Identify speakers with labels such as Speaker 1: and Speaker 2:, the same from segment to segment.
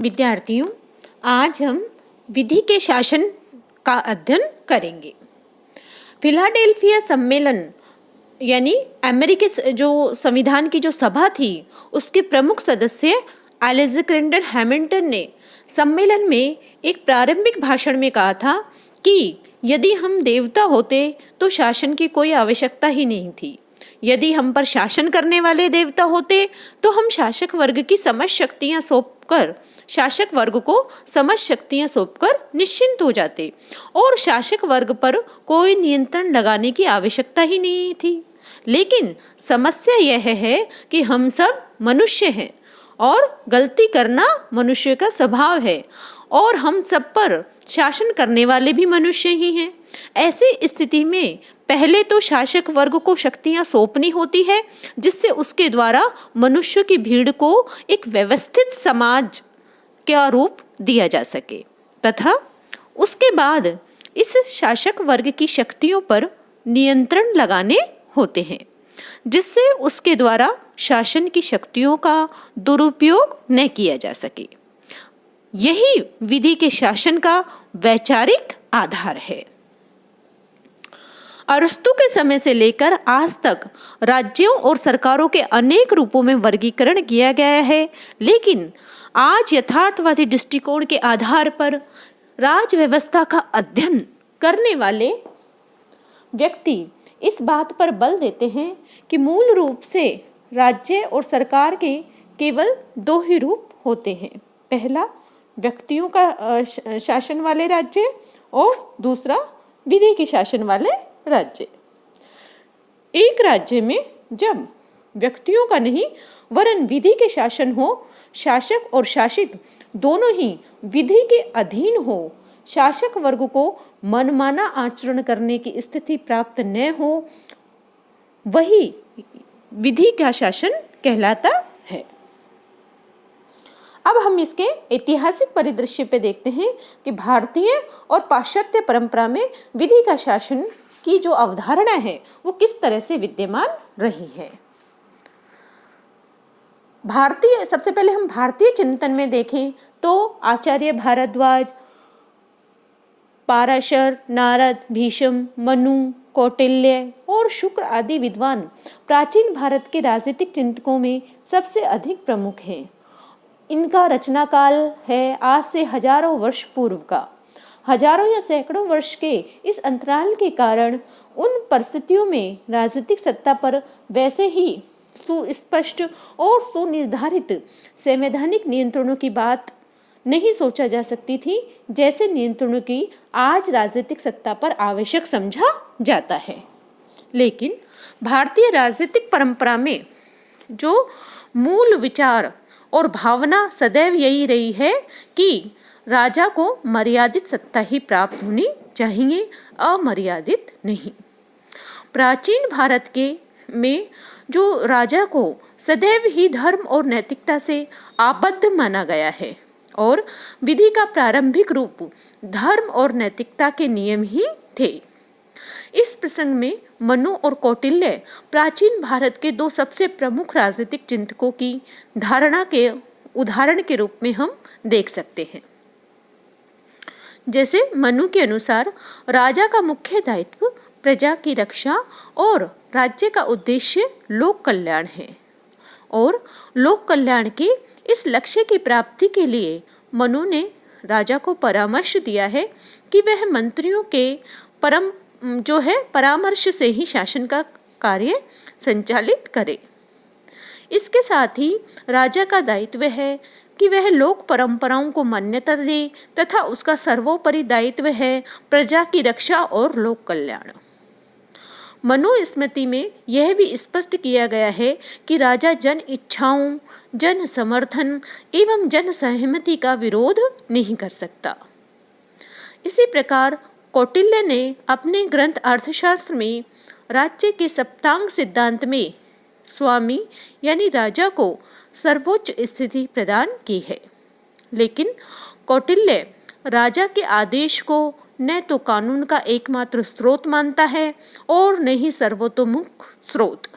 Speaker 1: विद्यार्थियों, आज हम विधि के शासन का अध्ययन करेंगे। फिलाडेल्फिया सम्मेलन यानी अमेरिकी जो संविधान की जो सभा थी, उसके प्रमुख सदस्य अलेक्जेंडर हैमिल्टन ने सम्मेलन में एक प्रारंभिक भाषण में कहा था कि यदि हम देवता होते तो शासन की कोई आवश्यकता ही नहीं थी। यदि हम पर शासन करने वाले देवता होते तो हम शासक वर्ग की समझ शक्तियां सौंपकर निश्चिंत हो जाते और शासक वर्ग पर कोई नियंत्रण लगाने की आवश्यकता ही नहीं थी। लेकिन समस्या यह है कि हम सब मनुष्य हैं और गलती करना मनुष्य का स्वभाव है और हम सब पर शासन करने वाले भी मनुष्य ही हैं। ऐसी स्थिति में पहले तो शासक वर्ग को शक्तियां सौंपनी होती है, जिससे उसके द्वारा मनुष्य की भीड़ को एक व्यवस्थित समाज का रूप दिया जा सके तथा उसके बाद इस शासक वर्ग की शक्तियों पर नियंत्रण लगाने होते हैं, जिससे उसके द्वारा शासन की शक्तियों का दुरुपयोग न किया जा सके। यही विधि के शासन का वैचारिक आधार है। अरस्तु के समय से लेकर आज तक राज्यों और सरकारों के अनेक रूपों में वर्गीकरण किया गया है, लेकिन आज यथार्थवादी दृष्टिकोण के आधार पर राज व्यवस्था का अध्ययन करने वाले व्यक्ति इस बात पर बल देते हैं कि मूल रूप से राज्य और सरकार के केवल दो ही रूप होते हैं। पहला व्यक्तियों का शासन वाले राज्य और दूसरा विधि के शासन वाले राज्य। एक राज्य में जब व्यक्तियों का नहीं वरन विधि के शासन हो, शासक और शासित दोनों ही विधि के अधीन हो, शासक वर्ग को मनमाना आचरण करने की स्थिति प्राप्त न हो, वही विधि का शासन कहलाता है। अब हम इसके ऐतिहासिक परिदृश्य पे देखते हैं कि भारतीय और पाश्चात्य परंपरा में विधि का शासन की जो अवधारणा है वो किस तरह से विद्यमान रही है। सबसे पहले हम भारतीय चिंतन में देखें तो आचार्य भारद्वाज, पाराशर, नारद, भीष्म, मनु, कौटिल्य और शुक्र आदि विद्वान प्राचीन भारत के राजनीतिक चिंतकों में सबसे अधिक प्रमुख हैं। इनका रचना काल है आज से हजारों वर्ष पूर्व का। हजारों या सैकड़ों वर्ष के इस अंतराल के कारण उन परिस्थितियों में राजनीतिक सत्ता पर वैसे ही सुस्पष्ट और सुनिर्धारित संवैधानिक नियंत्रणों की बात नहीं सोचा जा सकती थी, जैसे नियंत्रणों की आज राजनीतिक सत्ता पर आवश्यक समझा जाता है। लेकिन भारतीय राजनीतिक परंपरा में जो मूल विचार और भावना सदैव यही रही है कि राजा को मर्यादित सत्ता ही प्राप्त होनी चाहिए, अमर्यादित नहीं। प्राचीन भारत में जो राजा को सदैव ही धर्म और नैतिकता से आबद्ध माना गया है और विधि का प्रारंभिक रूप धर्म और नैतिकता के नियम ही थे। इस प्रसंग में मनु और कौटिल्य प्राचीन भारत के दो सबसे प्रमुख राजनीतिक चिंतकों की धारणा के उदाहरण के रूप में हम देख सकते हैं। जैसे मनु के अनुसार राजा का मुख्य दायित्व प्रजा की रक्षा और राज्य का उद्देश्य लोक कल्याण है और लोक कल्याण के इस लक्ष्य की प्राप्ति के लिए मनु ने राजा को परामर्श दिया है कि वह मंत्रियों के परामर्श से ही शासन का कार्य संचालित करे। इसके साथ ही राजा का दायित्व है कि वह लोक परंपराओं को मान्यता दे तथा उसका सर्वोपरि दायित्व है प्रजा की रक्षा और लोक कल्याण। मनुस्मृति में यह भी स्पष्ट किया गया है कि राजा जन इच्छाओं, जन समर्थन एवं जन सहमति का विरोध नहीं कर सकता। इसी प्रकार कौटिल्य ने अपने ग्रंथ अर्थशास्त्र में राज्य के सप्तांग सिद्धांत में स्वामी यानी राजा को सर्वोच्च स्थिति प्रदान की है। लेकिन कौटिल्य राजा के आदेश को न तो कानून का एकमात्र स्रोत मानता है और न ही सर्वतोमुख स्रोत।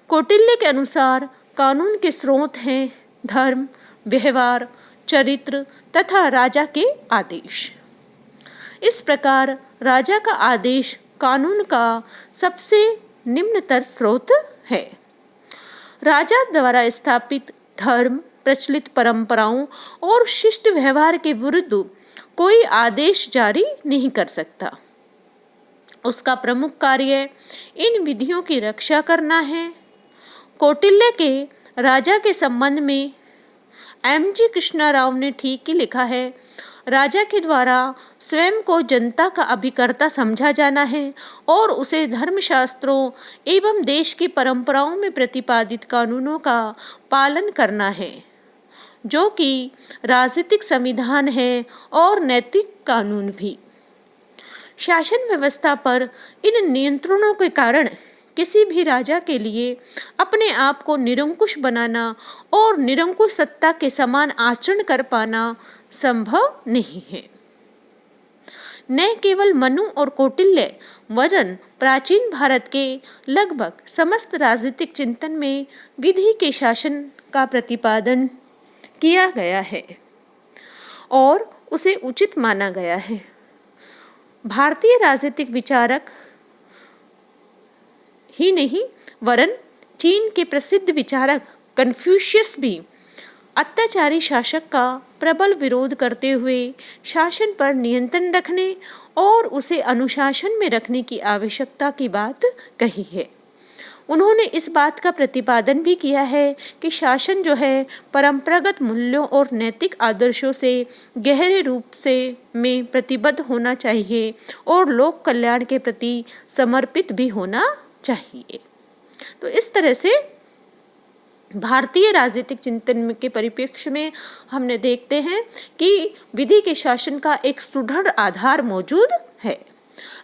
Speaker 1: कौटिल्य के अनुसार कानून के स्रोत हैं धर्म, व्यवहार, चरित्र तथा राजा के आदेश। इस प्रकार राजा का आदेश कानून का सबसे निम्नतर स्रोत है। राजा द्वारा स्थापित धर्म, प्रचलित परंपराओं और शिष्ट व्यवहार के विरुद्ध कोई आदेश जारी नहीं कर सकता। उसका प्रमुख कार्य इन विधियों की रक्षा करना है। कौटिल्य के राजा के संबंध में M.G. कृष्णा राव ने ठीक ही लिखा है, राजा के द्वारा स्वयं को जनता का अभिकर्ता समझा जाना है और उसे धर्मशास्त्रों एवं देश की परंपराओं में प्रतिपादित कानूनों का पालन करना है, जो कि राजनीतिक संविधान है और नैतिक कानून भी। शासन व्यवस्था पर इन नियंत्रणों के कारण किसी भी राजा के लिए अपने आप को निरंकुश बनाना और निरंकुश सत्ता के समान आचरण कर पाना संभव नहीं है। न केवल मनु और कौटिल्य वरन प्राचीन भारत के लगभग समस्त राजनीतिक चिंतन में विधि के शासन का प्रतिपादन किया गया है और उसे उचित माना गया है। भारतीय राजनीतिक विचारक ही नहीं वरन चीन के प्रसिद्ध विचारक कन्फ्यूशियस भी अत्याचारी शासक का प्रबल विरोध करते हुए शासन पर नियंत्रण रखने और उसे अनुशासन में रखने की आवश्यकता की बात कही है। उन्होंने इस बात का प्रतिपादन भी किया है कि शासन जो है परंपरागत मूल्यों और नैतिक आदर्शों से गहरे रूप से में प्रतिबद्ध होना चाहिए और लोक कल्याण के प्रति समर्पित भी होना चाहिए। तो इस तरह से भारतीय राजनीतिक चिंतन के परिप्रेक्ष्य में हमने देखते हैं कि विधि के शासन का एक सुदृढ़ आधार मौजूद है।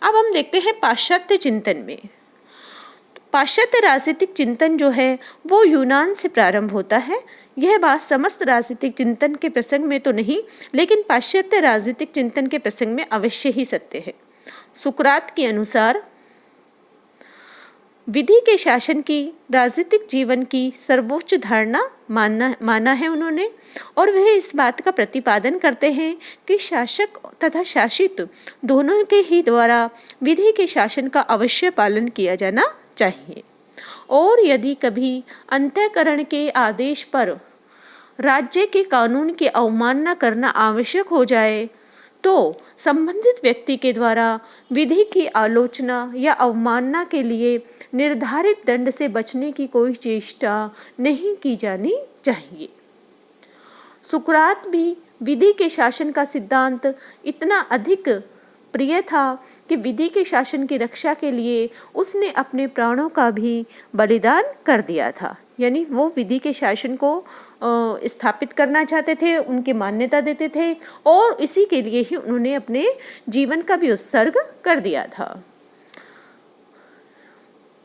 Speaker 1: अब हम देखते हैं पाश्चात्य चिंतन में। पाश्चात्य राजनीतिक चिंतन जो है वो यूनान से प्रारंभ होता है। यह बात समस्त राजनीतिक चिंतन के प्रसंग में तो नहीं, लेकिन पाश्चात्य राजनीतिक चिंतन के प्रसंग में अवश्य ही सत्य है। सुकरात के अनुसार विधि के शासन की राजनीतिक जीवन की सर्वोच्च धारणा माना है उन्होंने, और वह इस बात का प्रतिपादन करते हैं कि शासक तथा शासित दोनों के ही द्वारा विधि के शासन का अवश्य पालन किया जाना चाहिए। और यदि कभी अंतःकरण के आदेश पर राज्य के कानून की अवमानना करना आवश्यक हो जाए तो संबंधित व्यक्ति के द्वारा विधि की आलोचना या अवमानना के लिए निर्धारित दंड से बचने की कोई चेष्टा नहीं की जानी चाहिए। सुकरात भी विधि के शासन का सिद्धांत इतना अधिक प्रिय था कि विधि के शासन की रक्षा के लिए उसने अपने प्राणों का भी बलिदान कर दिया था। यानी वो विधि के शासन को स्थापित करना चाहते थे, उनकी मान्यता देते थे और इसी के लिए ही उन्होंने अपने जीवन का भी उत्सर्ग कर दिया था।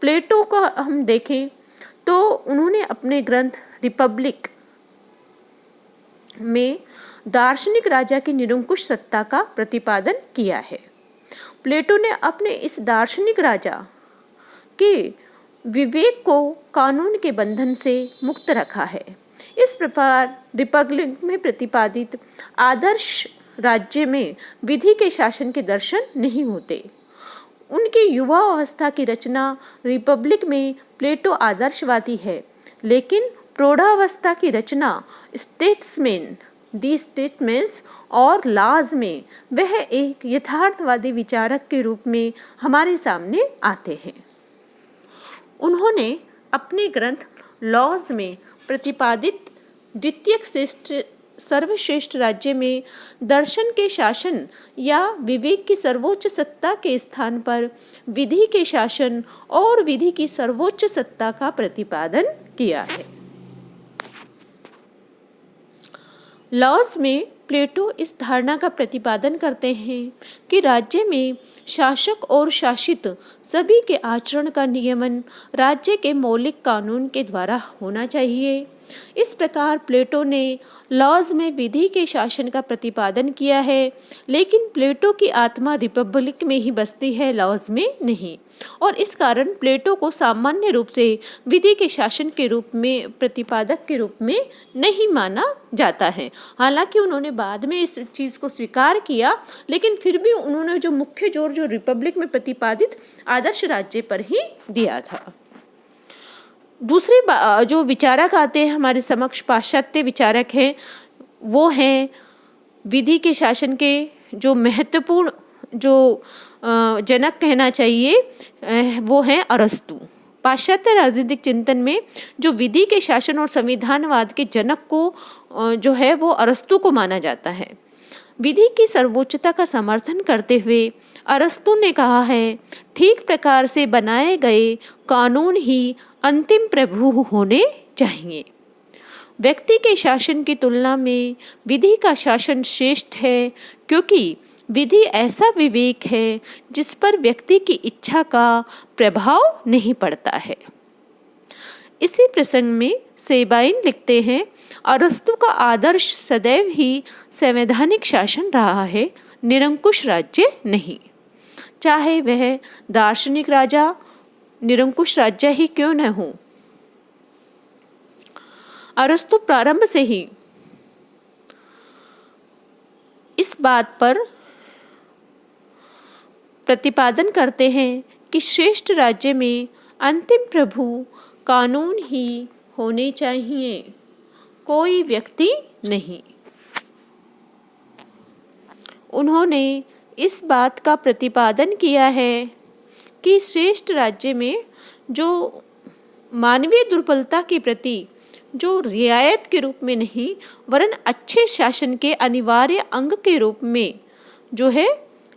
Speaker 1: प्लेटो का हम देखें तो उन्होंने अपने ग्रंथ रिपब्लिक में दार्शनिक राजा की निरंकुश सत्ता का प्रतिपादन किया है। प्लेटो ने अपने इस दार्शनिक राजा के विवेक को कानून के बंधन से मुक्त रखा है। इस प्रकार रिपब्लिक में प्रतिपादित आदर्श राज्य में विधि के शासन के दर्शन नहीं होते। उनकी युवा अवस्था की रचना रिपब्लिक में प्लेटो आदर्शवादी है, लेकिन प्रौढ़ावस्था की रचना स्टेट्समैन दी स्टेटमेंट्स और लॉज में वह एक यथार्थवादी विचारक के रूप में हमारे सामने आते हैं। उन्होंने अपने ग्रंथ लॉज में प्रतिपादित द्वितीय सर्वश्रेष्ठ राज्य में दर्शन के शासन या विवेक की सर्वोच्च सत्ता के स्थान पर विधि के शासन और विधि की सर्वोच्च सत्ता का प्रतिपादन किया है। लॉज में प्लेटो इस धारणा का प्रतिपादन करते हैं कि राज्य में शासक और शासित सभी के आचरण का नियमन राज्य के मौलिक कानून के द्वारा होना चाहिए। इस प्रकार प्लेटो ने लॉज में विधि के शासन का प्रतिपादन किया है, लेकिन प्लेटो की आत्मा रिपब्लिक में ही बसती है, लॉज में नहीं। और इस कारण प्लेटो को सामान्य रूप से विधि के शासन के रूप में, प्रतिपादक के रूप में नहीं माना जाता है। हालांकि उन्होंने बाद में इस चीज़ को स्वीकार किया, लेकिन फिर भी उन्होंने जो मुख्य जोर जो रिपब्लिक में प्रतिपादित आदर्श राज्य पर ही दिया था। दूसरी जो विचारक आते हैं हमारे समक्ष, पाश्चात्य विचारक हैं, वो हैं विधि के शासन के जो महत्वपूर्ण जो जनक कहना चाहिए, वो हैं अरस्तु। पाश्चात्य राजनीतिक चिंतन में जो विधि के शासन और संविधानवाद के जनक को जो है वो अरस्तु को माना जाता है। विधि की सर्वोच्चता का समर्थन करते हुए अरस्तु ने कहा है, ठीक प्रकार से बनाए गए कानून ही अंतिम प्रभु होने चाहिए। व्यक्ति के शासन की तुलना में विधि का शासन श्रेष्ठ है, क्योंकि विधि ऐसा विवेक है जिस पर व्यक्ति की इच्छा का प्रभाव नहीं पड़ता है। इसी प्रसंग में सेबाइन लिखते हैं, अरस्तु का आदर्श सदैव ही संवैधानिक शासन रहा है, निरंकुश राज्य नहीं। चाहे वह दार्शनिक राजा निरंकुश राज्य ही क्यों न हो। अरस्तु प्रारंभ से ही इस बात पर प्रतिपादन करते हैं कि श्रेष्ठ राज्य में अंतिम प्रभु कानून ही होने चाहिए, कोई व्यक्ति नहीं। उन्होंने इस बात का प्रतिपादन किया है कि श्रेष्ठ राज्य में जो मानवीय दुर्बलता के प्रति जो रियायत के रूप में नहीं वरन अच्छे शासन के अनिवार्य अंग के रूप में जो है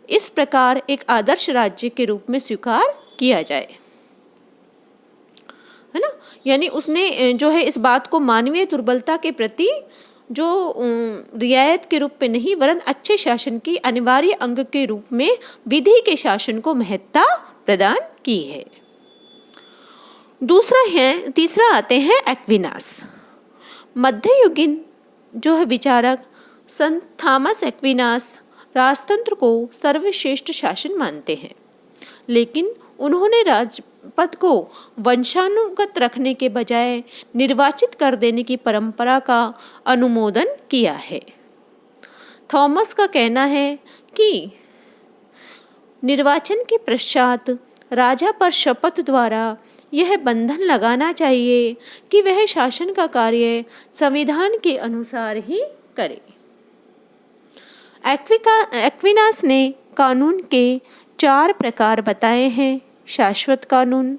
Speaker 1: इस प्रकार एक आदर्श राज्य के रूप में स्वीकार किया जाए, है ना। यानी उसने जो है इस बात को मानवीय दुर्बलता के प्रति जो रियायत के रूप में नहीं वरन अच्छे शासन की अनिवार्य अंग के रूप में विधि के शासन को महत्ता प्रदान की है। तीसरा आते हैं एक्विनास। मध्ययुगीन जो है विचारक संत थॉमस एक्विनास राजतंत्र को सर्वश्रेष्ठ शासन मानते हैं, लेकिन उन्होंने राजपद को वंशानुगत रखने के बजाय निर्वाचित कर देने की परंपरा का अनुमोदन किया है। थॉमस का कहना है कि निर्वाचन के पश्चात राजा पर शपथ द्वारा यह बंधन लगाना चाहिए कि वह शासन का कार्य संविधान के अनुसार ही करे। एक्विनास ने कानून के 4 प्रकार बताए हैं: शाश्वत कानून,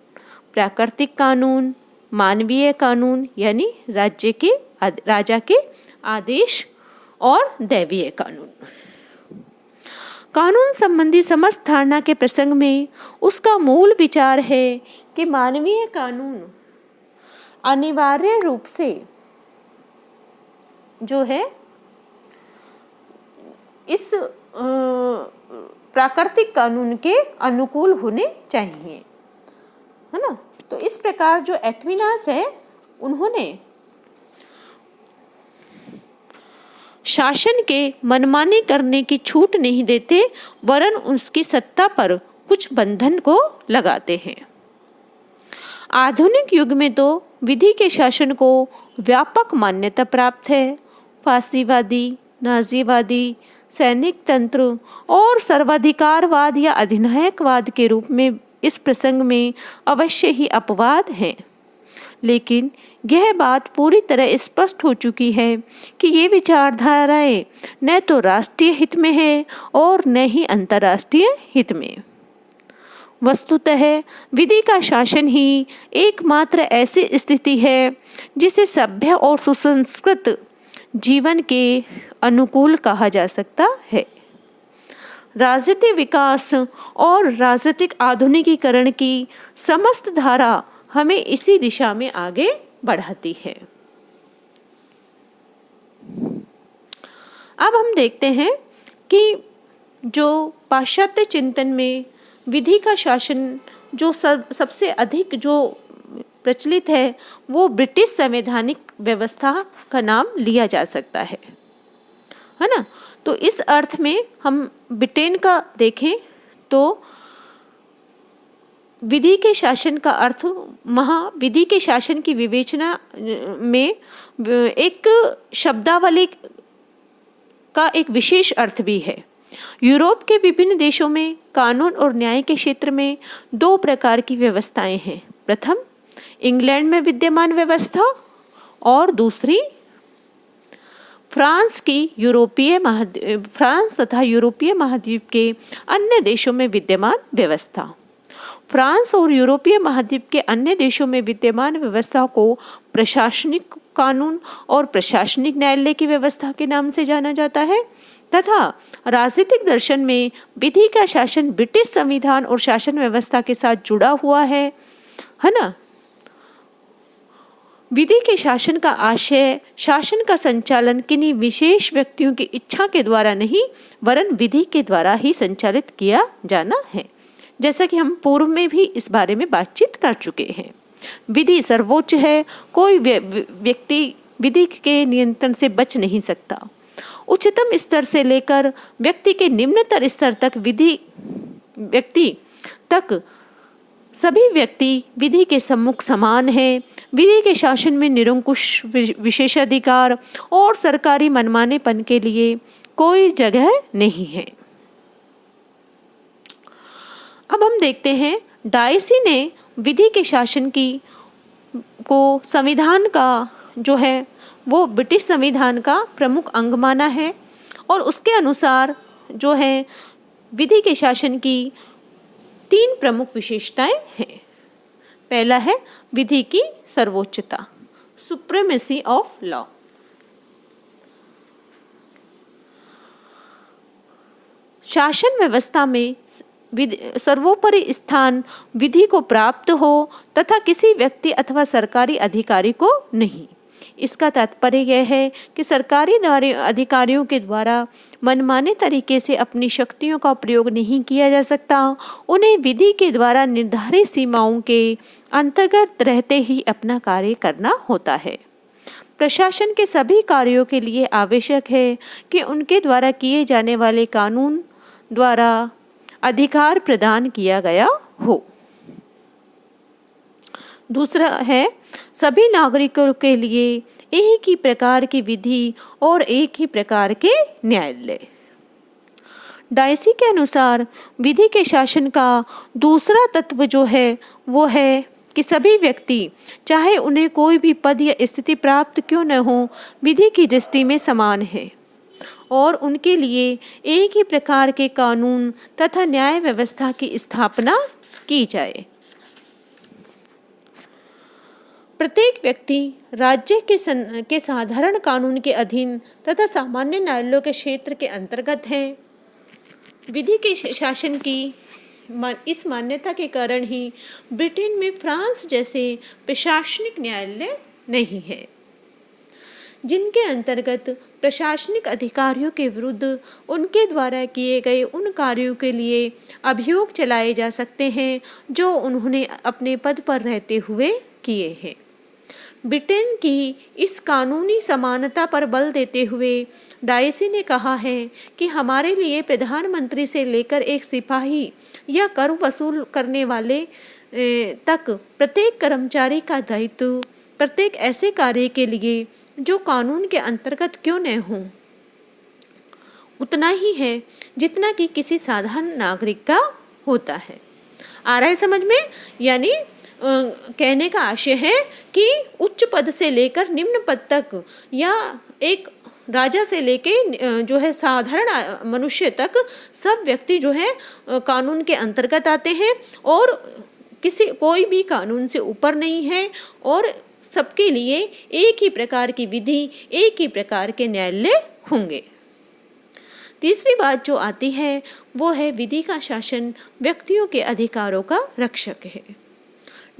Speaker 1: प्राकृतिक कानून, मानवीय कानून यानी राजा के आदेश और दैवीय कानून। कानून संबंधी समस्त धारणा के प्रसंग में उसका मूल विचार है कि मानवीय कानून अनिवार्य रूप से जो है इस प्राकृतिक कानून के अनुकूल होने चाहिए, है ना। तो इस प्रकार जो एक्विनास है उन्होंने शासन के मनमानी करने की छूट नहीं देते वरन उसकी सत्ता पर कुछ बंधन को लगाते हैं। आधुनिक युग में तो विधि के शासन को व्यापक मान्यता प्राप्त है। फांसीवादी, नाजीवादी, सैनिक तंत्र और सर्वाधिकारवाद या अधिनायकवाद के रूप में इस प्रसंग में अवश्य ही अपवाद हैं, लेकिन यह बात पूरी तरह स्पष्ट हो चुकी है कि ये विचारधाराएं न तो राष्ट्रीय हित में है और न ही अंतर्राष्ट्रीय हित में। वस्तुतः विधि का शासन ही एकमात्र ऐसी स्थिति है जिसे सभ्य और सुसंस्कृत जीवन के अनुकूल कहा जा सकता है। राजनीतिक विकास और राजनीतिक आधुनिकीकरण की समस्त धारा हमें इसी दिशा में आगे बढ़ाती है। अब हम देखते हैं कि जो पाश्चात्य चिंतन में विधि का शासन जो सबसे अधिक जो प्रचलित है वो ब्रिटिश संवैधानिक व्यवस्था का नाम लिया जा सकता है ना। तो इस अर्थ में हम ब्रिटेन का देखें तो विधि के शासन का अर्थ महाविधि के शासन की विवेचना में एक शब्दावली का एक विशेष अर्थ भी है। यूरोप के विभिन्न देशों में कानून और न्याय के क्षेत्र में दो प्रकार की व्यवस्थाएं हैं। प्रथम इंग्लैंड में विद्यमान व्यवस्था और दूसरी फ्रांस तथा यूरोपीय महाद्वीप के अन्य देशों में विद्यमान व्यवस्था। फ्रांस और यूरोपीय महाद्वीप के अन्य देशों में विद्यमान व्यवस्था को प्रशासनिक कानून और प्रशासनिक न्यायालय की व्यवस्था के नाम से जाना जाता है तथा राजनीतिक दर्शन में विधि का शासन ब्रिटिश संविधान और शासन व्यवस्था के साथ जुड़ा हुआ है ना। विधि के शासन का आशय शासन का संचालन किन्हीं विशेष व्यक्तियों की इच्छा के द्वारा नहीं वरन विधि के द्वारा ही संचालित किया जाना है। जैसा कि हम पूर्व में भी इस बारे में बातचीत कर चुके हैं। विधि सर्वोच्च है, कोई व्यक्ति विधि के नियंत्रण से बच नहीं सकता। उच्चतम स्तर से लेकर व्यक्ति के निम्नतर स्तर तक सभी व्यक्ति विधि के सम्मुख समान हैं। विधि के शासन में निरंकुश विशेषाधिकार और सरकारी मनमानेपन के लिए कोई जगह नहीं है। अब हम देखते हैं डायसी ने विधि के शासन को संविधान का जो है वो ब्रिटिश संविधान का प्रमुख अंग माना है और उसके अनुसार जो है विधि के शासन की 3 प्रमुख विशेषताएं हैं। पहला है विधि की सर्वोच्चता, सुप्रीमेसी ऑफ लॉ। शासन व्यवस्था में सर्वोपरि स्थान विधि को प्राप्त हो तथा किसी व्यक्ति अथवा सरकारी अधिकारी को नहीं। इसका तात्पर्य यह है कि सरकारी अधिकारियों के द्वारा मनमाने तरीके से अपनी शक्तियों का प्रयोग नहीं किया जा सकता। उन्हें विधि के द्वारा निर्धारित सीमाओं के अंतर्गत रहते ही अपना कार्य करना होता है। प्रशासन के सभी कार्यों के लिए आवश्यक है कि उनके द्वारा किए जाने वाले कानून द्वारा अधिकार प्रदान किया गया हो। दूसरा है सभी नागरिकों के लिए एक ही प्रकार की विधि और एक ही प्रकार के न्यायालय। डायसी के अनुसार विधि के शासन का दूसरा तत्व जो है वो है कि सभी व्यक्ति चाहे उन्हें कोई भी पद या स्थिति प्राप्त क्यों न हो विधि की दृष्टि में समान है और उनके लिए एक ही प्रकार के कानून तथा न्याय व्यवस्था की स्थापना की जाए। प्रत्येक व्यक्ति राज्य के साधारण कानून के अधीन तथा सामान्य न्यायालयों के क्षेत्र के अंतर्गत है। विधि के शासन की इस मान्यता के कारण ही ब्रिटेन में फ्रांस जैसे प्रशासनिक न्यायालय नहीं है जिनके अंतर्गत प्रशासनिक अधिकारियों के विरुद्ध उनके द्वारा किए गए उन कार्यों के लिए अभियोग चलाए जा सकते हैं जो उन्होंने अपने पद पर रहते हुए किए हैं। ब्रिटेन की इस कानूनी समानता पर बल देते हुए डायसी ने कहा है कि हमारे लिए प्रधानमंत्री से लेकर एक सिपाही या कर वसूल करने वाले तक प्रत्येक कर्मचारी का दायित्व प्रत्येक ऐसे कार्य के लिए जो कानून के अंतर्गत क्यों न हो उतना ही है जितना कि किसी साधारण नागरिक का होता है। आ रहा है समझ में? यानी कहने का आशय है कि उच्च पद से लेकर निम्न पद तक या एक राजा से लेके जो है साधारण मनुष्य तक सब व्यक्ति जो है कानून के अंतर्गत आते हैं और कोई भी कानून से ऊपर नहीं है और सबके लिए एक ही प्रकार की विधि एक ही प्रकार के न्यायालय होंगे। तीसरी बात जो आती है वो है विधि का शासन व्यक्तियों के अधिकारों का रक्षक है।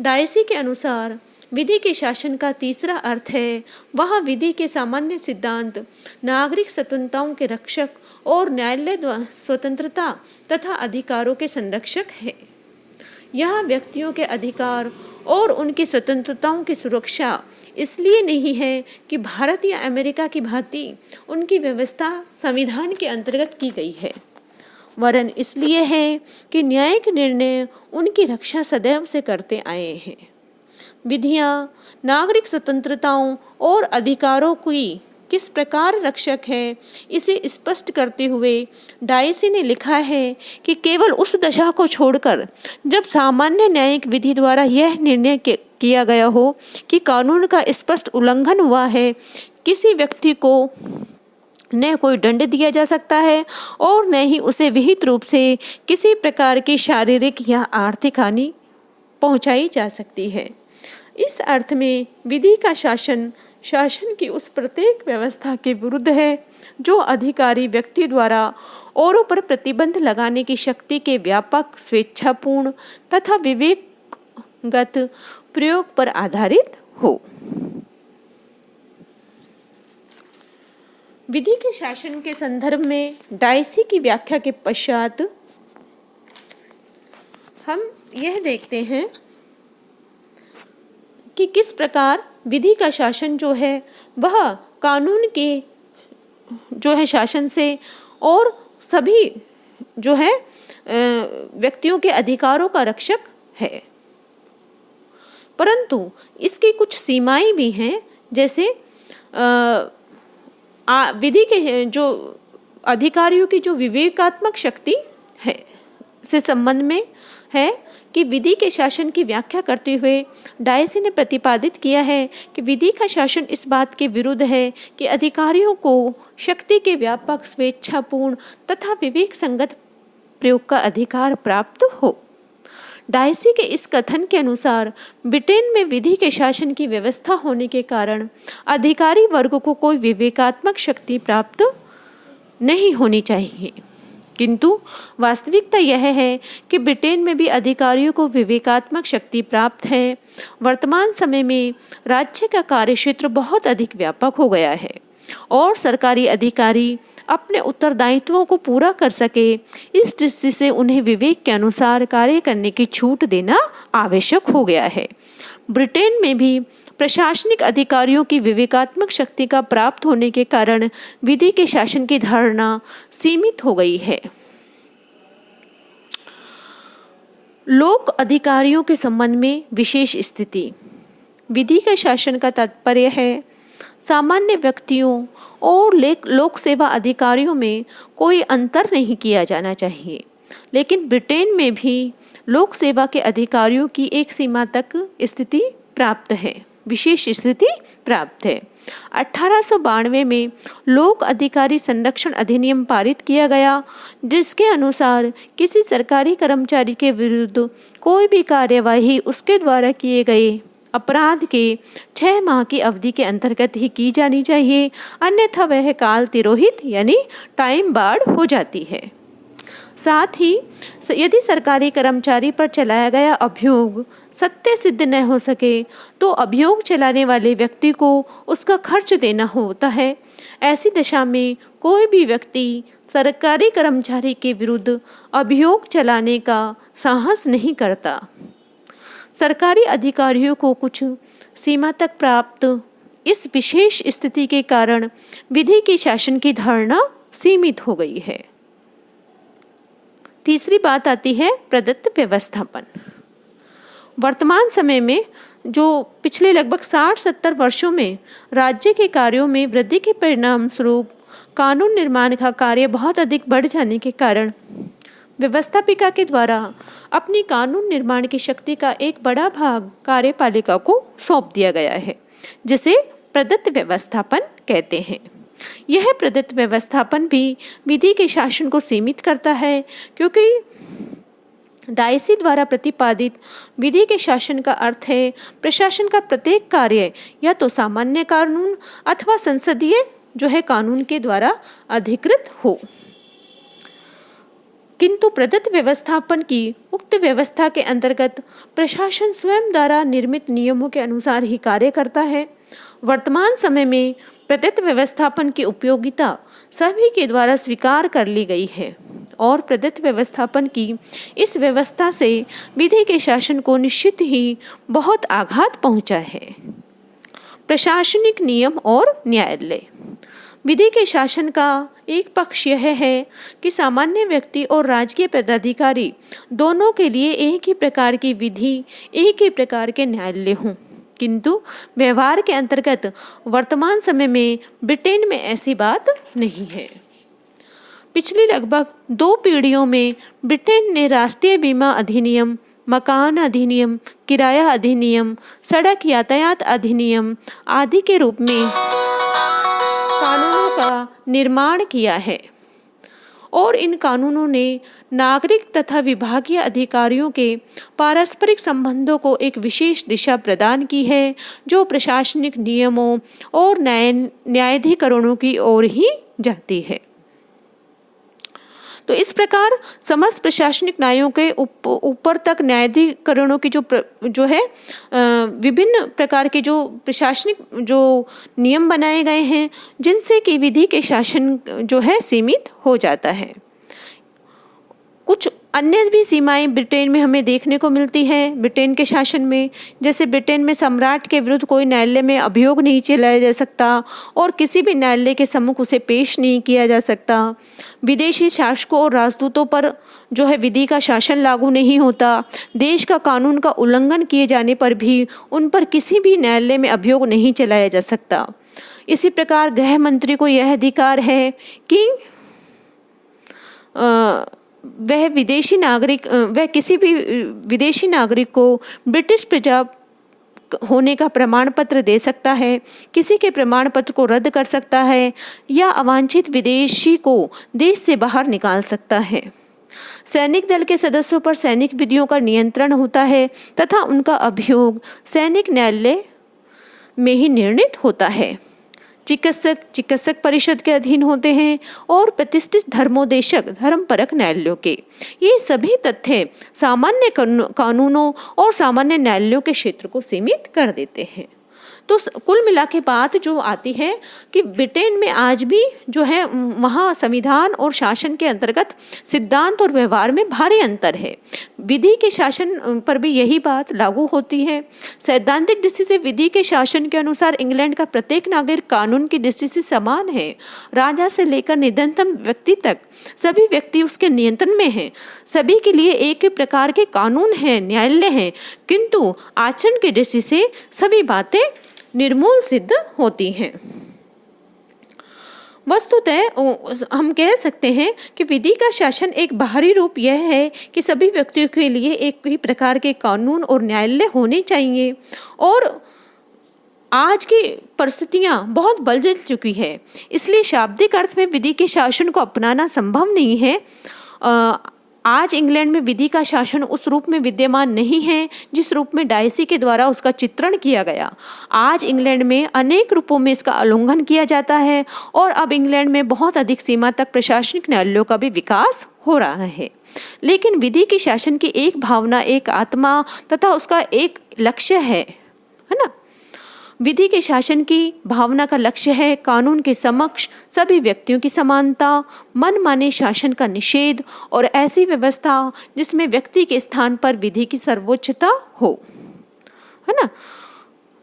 Speaker 1: डायसी के अनुसार विधि के शासन का तीसरा अर्थ है वह विधि के सामान्य सिद्धांत नागरिक स्वतंत्रताओं के रक्षक और न्यायालय स्वतंत्रता तथा अधिकारों के संरक्षक है। यह व्यक्तियों के अधिकार और उनकी स्वतंत्रताओं की सुरक्षा इसलिए नहीं है कि भारत या अमेरिका की भांति उनकी व्यवस्था संविधान के अंतर्गत की गई है, वरन इसलिए है कि न्यायिक निर्णय उनकी रक्षा सदैव से करते आए हैं। विधियाँ नागरिक स्वतंत्रताओं और अधिकारों की किस प्रकार रक्षक है, इसे स्पष्ट करते हुए डायसी ने लिखा है कि केवल उस दशा को छोड़कर जब सामान्य न्यायिक विधि द्वारा यह निर्णय किया गया हो कि कानून का स्पष्ट उल्लंघन हुआ है, किसी व्यक्ति को न कोई दंड दिया जा सकता है और न ही उसे विहित रूप से किसी प्रकार की शारीरिक या आर्थिक हानि पहुंचाई जा सकती है। इस अर्थ में विधि का शासन शासन की उस प्रत्येक व्यवस्था के विरुद्ध है जो अधिकारी व्यक्ति द्वारा औरों पर प्रतिबंध लगाने की शक्ति के व्यापक, स्वेच्छापूर्ण तथा विवेकगत प्रयोग पर आधारित हो। विधि के शासन के संदर्भ में डायसी की व्याख्या के पश्चात हम यह देखते हैं कि किस प्रकार विधि का शासन जो है वह कानून के जो है शासन से और सभी जो है व्यक्तियों के अधिकारों का रक्षक है, परंतु इसकी कुछ सीमाएं भी हैं। जैसे विधि के जो अधिकारियों की जो विवेकात्मक शक्ति है से संबंध में है कि विधि के शासन की व्याख्या करते हुए डायसी ने प्रतिपादित किया है कि विधि का शासन इस बात के विरुद्ध है कि अधिकारियों को शक्ति के व्यापक, स्वेच्छापूर्ण तथा विवेक संगत प्रयोग का अधिकार प्राप्त हो। डायसी के इस कथन के अनुसार ब्रिटेन में विधि के शासन की व्यवस्था होने के कारण अधिकारी वर्ग को कोई विवेकात्मक शक्ति प्राप्त नहीं होनी चाहिए, किंतु वास्तविकता यह है कि ब्रिटेन में भी अधिकारियों को विवेकात्मक शक्ति प्राप्त है। वर्तमान समय में राज्य का कार्यक्षेत्र बहुत अधिक व्यापक हो गया है और सरकारी अधिकारी अपने उत्तरदायित्वों को पूरा कर सके, इस दृष्टि से उन्हें विवेक के अनुसार कार्य करने की छूट देना आवश्यक हो गया है। ब्रिटेन में भी प्रशासनिक अधिकारियों की विवेकात्मक शक्ति का प्राप्त होने के कारण विधि के शासन की धारणा सीमित हो गई है। लोक अधिकारियों के संबंध में विशेष स्थिति। विधि के शासन का तात्पर्य है सामान्य व्यक्तियों और लोक सेवा अधिकारियों में कोई अंतर नहीं किया जाना चाहिए, लेकिन ब्रिटेन में भी लोक सेवा के अधिकारियों की एक सीमा तक स्थिति प्राप्त है, विशेष स्थिति प्राप्त है। 1892 में लोक अधिकारी संरक्षण अधिनियम पारित किया गया, जिसके अनुसार किसी सरकारी कर्मचारी के विरुद्ध कोई भी कार्यवाही उसके द्वारा किए गए अपराध के 6 माह की अवधि के अंतर्गत ही की जानी चाहिए, अन्यथा वह काल तिरोहित यानी टाइम बार्ड हो जाती है। साथ ही यदि सरकारी कर्मचारी पर चलाया गया अभियोग सत्य सिद्ध न हो सके तो अभियोग चलाने वाले व्यक्ति को उसका खर्च देना होता है। ऐसी दशा में कोई भी व्यक्ति सरकारी कर्मचारी के विरुद्ध अभियोग चलाने का साहस नहीं करता। सरकारी अधिकारियों को कुछ सीमा तक प्राप्त इस विशेष स्थिति के कारण विधि के शासन की धारणा सीमित हो गई है। तीसरी बात आती है प्रदत्त व्यवस्थापन। वर्तमान समय में जो पिछले लगभग 60-70 वर्षों में राज्य के कार्यों में वृद्धि के परिणाम स्वरूप कानून निर्माण का कार्य बहुत अधिक बढ़ जाने के कारण व्यवस्थापिका के द्वारा अपनी कानून निर्माण की शक्ति का एक बड़ा भाग कार्यपालिका को सौंप दिया गया है, जिसे प्रदत्त व्यवस्थापन कहते हैं। यह प्रदत्त व्यवस्थापन भी विधि के शासन को सीमित करता है, क्योंकि डायसी द्वारा प्रतिपादित विधि के शासन का अर्थ है प्रशासन का प्रत्येक कार्य या तो सामान्य कानून अथवा संसदीय जो है कानून के द्वारा अधिकृत हो। किंतु प्रदत्त व्यवस्थापन की उक्त व्यवस्था के अंतर्गत प्रशासन स्वयं द्वारा निर्मित नियमों के अनुसार ही कार्य करता है। वर्तमान समय में प्रदत्त व्यवस्थापन की उपयोगिता सभी के द्वारा स्वीकार कर ली गई है और प्रदत्त व्यवस्थापन की इस व्यवस्था से विधि के शासन को निश्चित ही बहुत आघात पहुंचा है। प्रशासनिक नियम और न्यायालय। विधि के शासन का एक पक्ष यह है कि सामान्य व्यक्ति और राजकीय पदाधिकारी दोनों के लिए एक ही प्रकार की विधि, एक ही प्रकार के न्यायालय हों, किंतु व्यवहार के अंतर्गत वर्तमान समय में ब्रिटेन में ऐसी बात नहीं है। पिछली लगभग 2 पीढ़ियों में ब्रिटेन ने राष्ट्रीय बीमा अधिनियम, मकान अधिनियम, किराया अधिनियम, सड़क यातायात अधिनियम आदि के रूप में कानूनों का निर्माण किया है और इन कानूनों ने नागरिक तथा विभागीय अधिकारियों के पारस्परिक संबंधों को एक विशेष दिशा प्रदान की है, जो प्रशासनिक नियमों और न्यायाधिकरणों की ओर ही जाती है। तो इस प्रकार समस्त प्रशासनिक न्यायों के ऊपर तक न्यायाधिकरणों की जो है विभिन्न प्रकार के जो प्रशासनिक जो नियम बनाए गए हैं, जिनसे कि विधि के शासन जो है सीमित हो जाता है। कुछ अन्य भी सीमाएं ब्रिटेन में हमें देखने को मिलती है ब्रिटेन के शासन में, जैसे ब्रिटेन में सम्राट के विरुद्ध कोई न्यायालय में अभियोग नहीं चलाया जा सकता और किसी भी न्यायालय के सम्मुख उसे पेश नहीं किया जा सकता। विदेशी शासकों और राजदूतों पर जो है विधि का शासन लागू नहीं होता। देश का कानून का उल्लंघन किए जाने पर भी उन पर किसी भी न्यायालय में अभियोग नहीं चलाया जा सकता। इसी प्रकार गृह मंत्री को यह अधिकार है कि वह किसी भी विदेशी नागरिक को ब्रिटिश प्रजा होने का प्रमाण पत्र दे सकता है, किसी के प्रमाण पत्र को रद्द कर सकता है या अवांछित विदेशी को देश से बाहर निकाल सकता है। सैनिक दल के सदस्यों पर सैनिक विधियों का नियंत्रण होता है तथा उनका अभियोग सैनिक न्यायालय में ही निर्णीत होता है। चिकित्सक परिषद के अधीन होते हैं और प्रतिष्ठित धर्मोदेशक धर्मपरक न्यायालयों के। ये सभी तथ्य सामान्य कानूनों और सामान्य न्यायालयों के क्षेत्र को सीमित कर देते हैं। तो कुल मिला के बात जो आती है कि ब्रिटेन में आज भी जो है वहाँ संविधान और शासन के अंतर्गत सिद्धांत और व्यवहार में भारी अंतर है। विधि के शासन पर भी यही बात लागू होती है। सैद्धांतिक दृष्टि से विधि के शासन के अनुसार इंग्लैंड का प्रत्येक नागरिक कानून की दृष्टि से समान है। राजा से लेकर निधनतम व्यक्ति तक सभी व्यक्ति उसके नियंत्रण में हैं। सभी के लिए एक ही प्रकार के कानून हैं, न्यायालय हैं, किंतु आचरण की दृष्टि से सभी बातें निर्मूल सिद्ध होती हैं। वस्तुतः हम कह सकते हैं कि विधि का शासन एक बाहरी रूप यह है कि सभी व्यक्तियों के लिए एक ही प्रकार के कानून और न्यायालय होने चाहिए और आज की परिस्थितियां बहुत बदल चुकी है, इसलिए शाब्दिक अर्थ में विधि के शासन को अपनाना संभव नहीं है। आज इंग्लैंड में विधि का शासन उस रूप में विद्यमान नहीं है जिस रूप में डायसी के द्वारा उसका चित्रण किया गया। आज इंग्लैंड में अनेक रूपों में इसका उल्लंघन किया जाता है और अब इंग्लैंड में बहुत अधिक सीमा तक प्रशासनिक न्यायालयों का भी विकास हो रहा है। लेकिन विधि के शासन की एक भावना, एक आत्मा तथा उसका एक लक्ष्य है ना। विधि के शासन की भावना का लक्ष्य है कानून के समक्ष सभी व्यक्तियों की समानता, मनमाने शासन का निषेध और ऐसी व्यवस्था जिसमें व्यक्ति के स्थान पर विधि की सर्वोच्चता हो, है ना,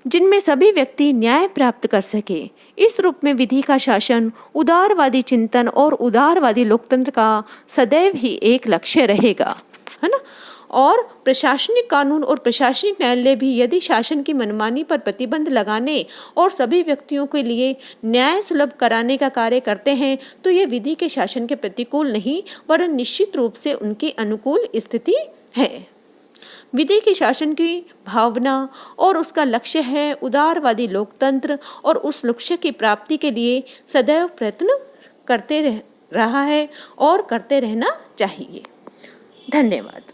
Speaker 1: जिनमें सभी व्यक्ति न्याय प्राप्त कर सके। इस रूप में विधि का शासन उदारवादी चिंतन और उदारवादी लोकतंत्र का सदैव ही एक लक्ष्य रहेगा, है ना। और प्रशासनिक कानून और प्रशासनिक न्यायालय भी यदि शासन की मनमानी पर प्रतिबंध लगाने और सभी व्यक्तियों के लिए न्याय सुलभ कराने का कार्य करते हैं तो ये विधि के शासन के प्रतिकूल नहीं वरन निश्चित रूप से उनकी अनुकूल स्थिति है। विधि के शासन की भावना और उसका लक्ष्य है उदारवादी लोकतंत्र और उस लक्ष्य की प्राप्ति के लिए सदैव प्रयत्न करते रहा है और करते रहना चाहिए। धन्यवाद।